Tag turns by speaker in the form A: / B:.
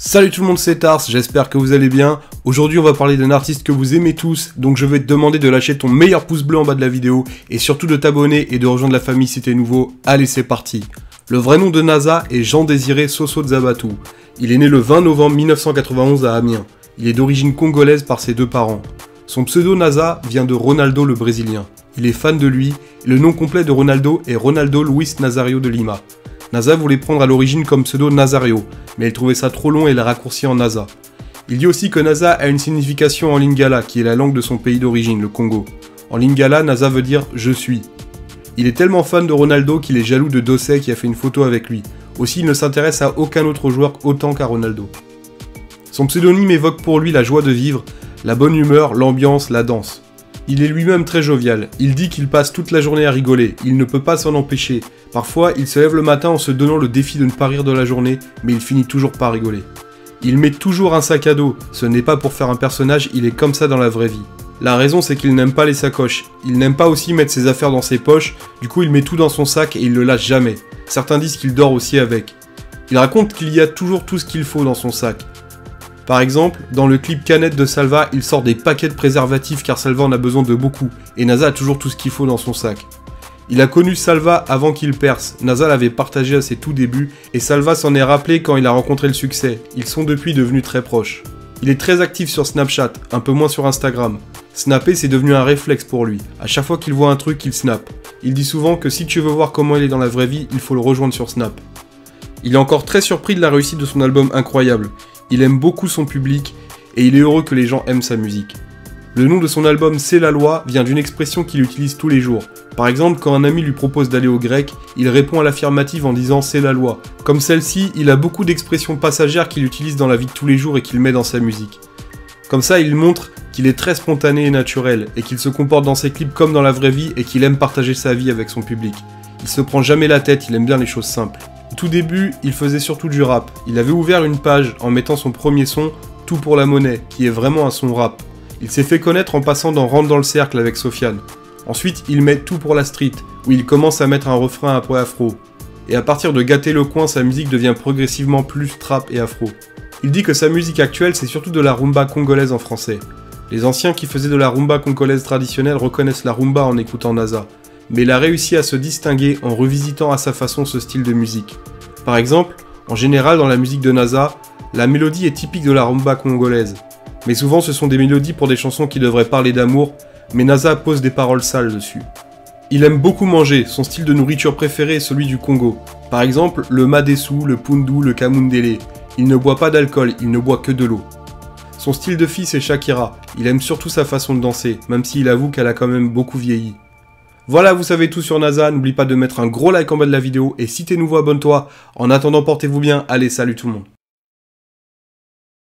A: Salut tout le monde, c'est Tars, j'espère que vous allez bien. Aujourd'hui on va parler d'un artiste que vous aimez tous, donc je vais te demander de lâcher ton meilleur pouce bleu en bas de la vidéo, et surtout de t'abonner et de rejoindre la famille si t'es nouveau. Allez, c'est parti. Le vrai nom de NASA est Jean-Désiré Soso Nzabatou. Il est né le 20 novembre 1991 à Amiens. Il est d'origine congolaise par ses deux parents. Son pseudo NASA vient de Ronaldo le Brésilien. Il est fan de lui, et le nom complet de Ronaldo est Ronaldo Luis Nazario de Lima. NASA voulait prendre à l'origine comme pseudo Nazario, mais il trouvait ça trop long et l'a raccourci en NASA. Il dit aussi que NASA a une signification en lingala, qui est la langue de son pays d'origine, le Congo. En lingala, NASA veut dire « je suis ». Il est tellement fan de Ronaldo qu'il est jaloux de Dossé qui a fait une photo avec lui. Aussi, il ne s'intéresse à aucun autre joueur autant qu'à Ronaldo. Son pseudonyme évoque pour lui la joie de vivre, la bonne humeur, l'ambiance, la danse. Il est lui-même très jovial, il dit qu'il passe toute la journée à rigoler, il ne peut pas s'en empêcher. Parfois, il se lève le matin en se donnant le défi de ne pas rire de la journée, mais il finit toujours par rigoler. Il met toujours un sac à dos, ce n'est pas pour faire un personnage, il est comme ça dans la vraie vie. La raison c'est qu'il n'aime pas les sacoches, il n'aime pas aussi mettre ses affaires dans ses poches, du coup il met tout dans son sac et il le lâche jamais. Certains disent qu'il dort aussi avec. Il raconte qu'il y a toujours tout ce qu'il faut dans son sac. Par exemple, dans le clip Canette de Salva, il sort des paquets de préservatifs car Salva en a besoin de beaucoup, et NASA a toujours tout ce qu'il faut dans son sac. Il a connu Salva avant qu'il perce, NASA l'avait partagé à ses tout débuts, et Salva s'en est rappelé quand il a rencontré le succès, ils sont depuis devenus très proches. Il est très actif sur Snapchat, un peu moins sur Instagram. Snapper c'est devenu un réflexe pour lui, à chaque fois qu'il voit un truc il snap. Il dit souvent que si tu veux voir comment il est dans la vraie vie, il faut le rejoindre sur Snap. Il est encore très surpris de la réussite de son album Incroyable. Il aime beaucoup son public et il est heureux que les gens aiment sa musique. Le nom de son album C'est la loi vient d'une expression qu'il utilise tous les jours. Par exemple, quand un ami lui propose d'aller au grec, il répond à l'affirmative en disant c'est la loi. Comme celle-ci, il a beaucoup d'expressions passagères qu'il utilise dans la vie de tous les jours et qu'il met dans sa musique. Comme ça, il montre qu'il est très spontané et naturel et qu'il se comporte dans ses clips comme dans la vraie vie et qu'il aime partager sa vie avec son public. Il se prend jamais la tête, il aime bien les choses simples. Au tout début, il faisait surtout du rap. Il avait ouvert une page en mettant son premier son, Tout pour la monnaie, qui est vraiment un son rap. Il s'est fait connaître en passant dans Rentre dans le cercle avec Sofiane. Ensuite, il met Tout pour la street, où il commence à mettre un refrain un peu afro. Et à partir de Gâter le coin, sa musique devient progressivement plus trap et afro. Il dit que sa musique actuelle, c'est surtout de la rumba congolaise en français. Les anciens qui faisaient de la rumba congolaise traditionnelle reconnaissent la rumba en écoutant NASA. Mais il a réussi à se distinguer en revisitant à sa façon ce style de musique. Par exemple, en général dans la musique de NASA, la mélodie est typique de la rumba congolaise. Mais souvent ce sont des mélodies pour des chansons qui devraient parler d'amour, mais NASA pose des paroles sales dessus. Il aime beaucoup manger, son style de nourriture préféré est celui du Congo. Par exemple, le madesu, le pundu, le kamundele. Il ne boit pas d'alcool, il ne boit que de l'eau. Son style de fille c'est Shakira, il aime surtout sa façon de danser, même s'il avoue qu'elle a quand même beaucoup vieilli. Voilà, vous savez tout sur NASA, n'oublie pas de mettre un gros like en bas de la vidéo, et si t'es nouveau, abonne-toi. En attendant, portez-vous bien, allez, salut tout le monde.